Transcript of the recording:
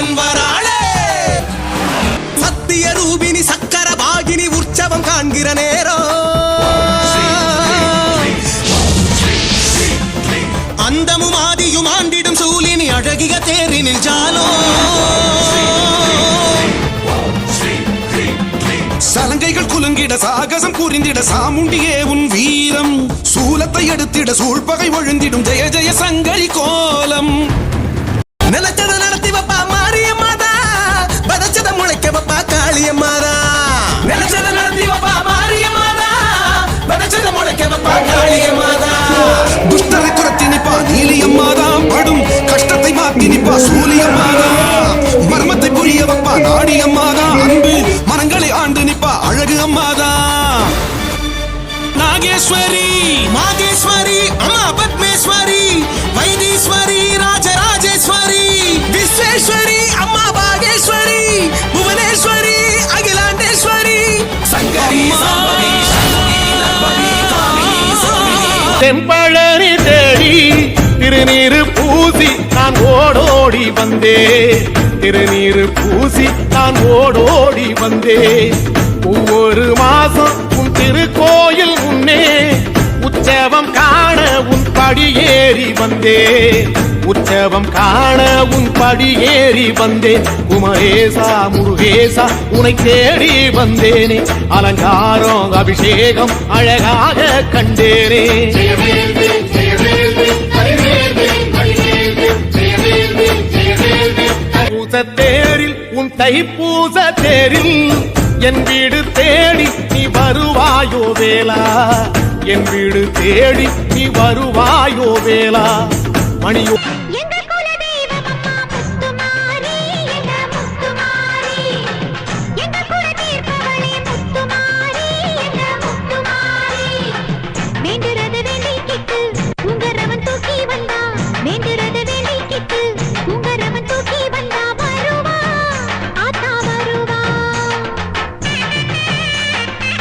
அம்மன் வராளே. சத்திய ரூபினி சக்கர பாகினி உற்சவம் காண்கிற நேரம் அந்தமும் ஆதியும் ஆண்டிடும் சூலினி அழகிய தேரினில் ஜாலோ சலங்கைகள் குலுங்கிட சாகசம் புரிந்திட சாமுண்டியே உன் வீரம் சூலத்தை எடுத்திட சூழ்பகை ஒழுந்திடும் ஜெய ஜெய சங்கரி கோலம் நிலச்சத நடத்தி வப்பா மாரியம்மாதா பதச்சத முளைக்க வப்பா காளியம்மாதா நிலச்சத நடத்தி வப்பா மாரியம்மாதா பதச்சத முளைக்க வப்பா காளியம்மாதா துஷ்டரை துரத்தி நிப்பா நீலியம்மாதா படும் கஷ்டத்தை மாத்தி நிப்பா சூலியம்மாதா மர்மத்தை புரிய வப்பா நாடியம்மாதா அன்பு மனங்களை ஆண்டு நிப்பா அழகு அம்மாதா நாகேஸ்வரி மாகேஸ்வரி அம்மா பத்மேஸ்வரி வைத்தீஸ்வரி ராஜராஜேஸ்வரி விஸ்வேஸ்வரி அம்மா பாகேஸ்வரி புவனேஸ்வரி அகிலாண்டேஸ்வரி சங்கரி தென்பழனி தேடி திருநீரு பூசி நான் ஓடோடி வந்தே திருநீரு பூசி நான் ஓடோடி வந்தே ஒவ்வொரு மாசம் உன் திருக்கோயில் முன்னே உற்சவம் காண உன் படியேறி வந்தே உற்சவம் காண உன் படியேறி வந்தேன் குமரேசா முருகேசா உனை தேடி வந்தேனே அலங்காரம் அபிஷேகம் அழகாக கண்டேனே பூச தேரில் உன் தைப்பூச தேரில் என் வீடு தேடி நீ வருவாயோ வேலா என் வீடு தேடி நீ வருவாயோ வேலா மணியோ